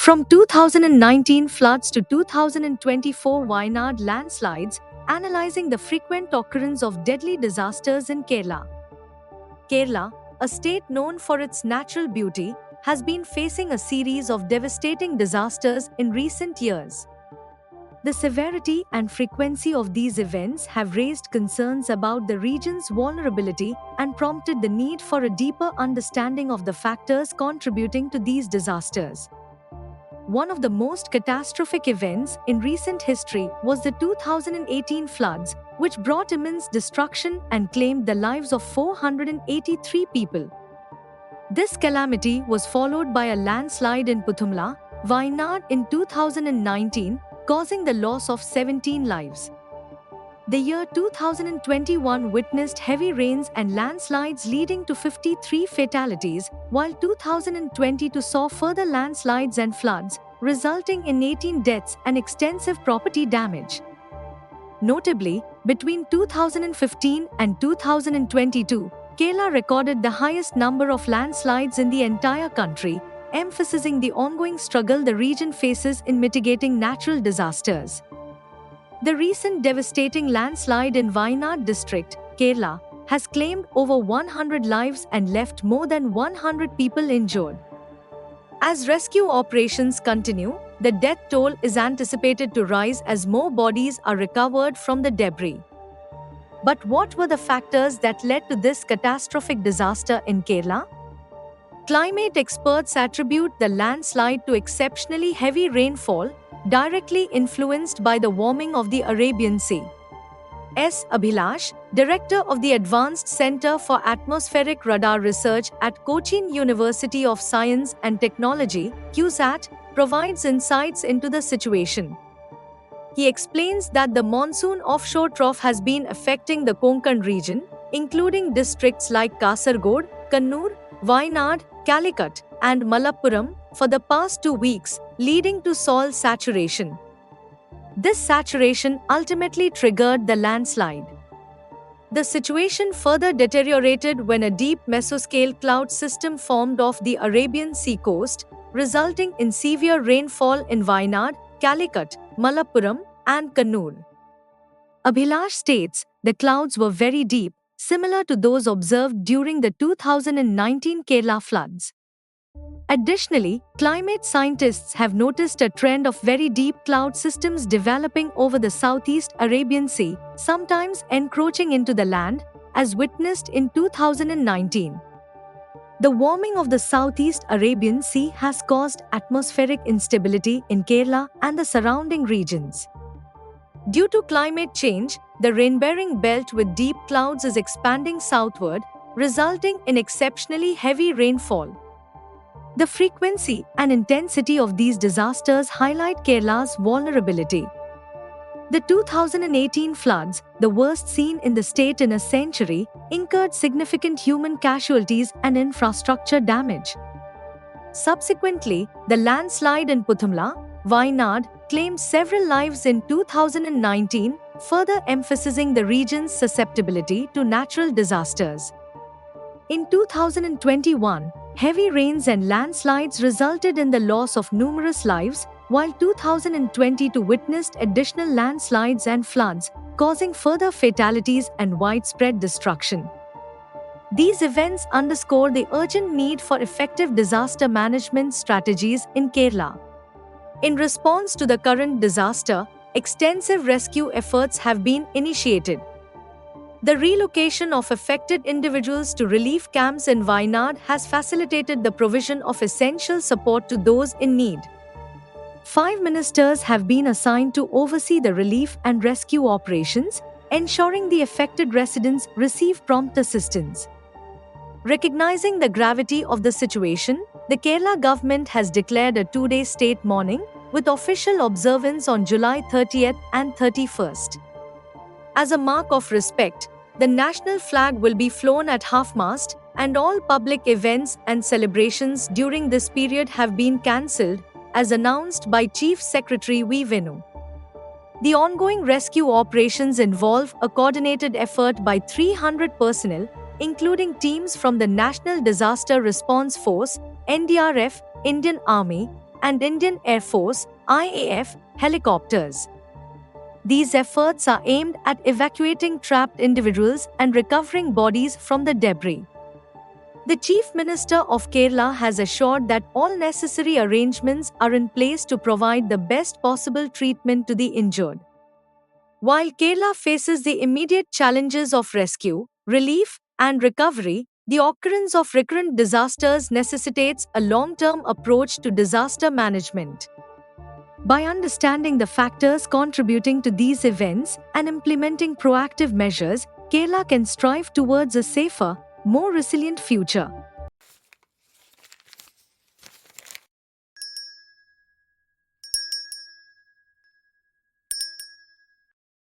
From 2019 floods to 2024 Wayanad landslides, analyzing the frequent occurrence of deadly disasters in Kerala. Kerala, a state known for its natural beauty, has been facing a series of devastating disasters in recent years. The severity and frequency of these events have raised concerns about the region's vulnerability and prompted the need for a deeper understanding of the factors contributing to these disasters. One of the most catastrophic events in recent history was the 2018 floods, which brought immense destruction and claimed the lives of 483 people. This calamity was followed by a landslide in Puthumla, Wayanad in 2019, causing the loss of 17 lives. The year 2021 witnessed heavy rains and landslides leading to 53 fatalities, while 2022 saw further landslides and floods, resulting in 18 deaths and extensive property damage. Notably, between 2015 and 2022, Kerala recorded the highest number of landslides in the entire country, emphasizing the ongoing struggle the region faces in mitigating natural disasters. The recent devastating landslide in Wayanad district, Kerala, has claimed over 100 lives and left more than 100 people injured. As rescue operations continue, the death toll is anticipated to rise as more bodies are recovered from the debris. But what were the factors that led to this catastrophic disaster in Kerala? Climate experts attribute the landslide to exceptionally heavy rainfall, directly influenced by the warming of the Arabian Sea. S. Abhilash, director of the Advanced Center for Atmospheric Radar Research at Cochin University of Science and Technology, CUSAT, provides insights into the situation. He explains that the monsoon offshore trough has been affecting the Konkan region, including districts like Kasargod, Kannur, Wayanad, Calicut, and Malappuram, for the past 2 weeks, leading to soil saturation. This saturation ultimately triggered the landslide. The situation further deteriorated when a deep mesoscale cloud system formed off the Arabian Sea coast, resulting in severe rainfall in Wayanad, Calicut, Malappuram, and Kannur. Abhilash states the clouds were very deep, similar to those observed during the 2019 Kerala floods. Additionally, climate scientists have noticed a trend of very deep cloud systems developing over the southeast Arabian Sea, sometimes encroaching into the land, as witnessed in 2019. The warming of the southeast Arabian Sea has caused atmospheric instability in Kerala and the surrounding regions. Due to climate change, the rain-bearing belt with deep clouds is expanding southward, resulting in exceptionally heavy rainfall. The frequency and intensity of these disasters highlight Kerala's vulnerability. The 2018 floods, the worst seen in the state in a century, incurred significant human casualties and infrastructure damage. Subsequently, the landslide in Puthumla, Wayanad, claimed several lives in 2019, further emphasizing the region's susceptibility to natural disasters. In 2021, heavy rains and landslides resulted in the loss of numerous lives, while 2022 witnessed additional landslides and floods, causing further fatalities and widespread destruction. These events underscore the urgent need for effective disaster management strategies in Kerala. In response to the current disaster, extensive rescue efforts have been initiated. The relocation of affected individuals to relief camps in Wayanad has facilitated the provision of essential support to those in need. 5 ministers have been assigned to oversee the relief and rescue operations, ensuring the affected residents receive prompt assistance. Recognizing the gravity of the situation, the Kerala government has declared a 2-day state mourning, with official observance on July 30th and 31st. As a mark of respect, the national flag will be flown at half-mast, and all public events and celebrations during this period have been cancelled, as announced by Chief Secretary V. Venu. The ongoing rescue operations involve a coordinated effort by 300 personnel, including teams from the National Disaster Response Force, NDRF, Indian Army, and Indian Air Force (IAF) helicopters. These efforts are aimed at evacuating trapped individuals and recovering bodies from the debris. The Chief Minister of Kerala has assured that all necessary arrangements are in place to provide the best possible treatment to the injured. While Kerala faces the immediate challenges of rescue, relief, and recovery, the occurrence of recurrent disasters necessitates a long term approach to disaster management. By understanding the factors contributing to these events and implementing proactive measures, Kerala can strive towards a safer, more resilient future.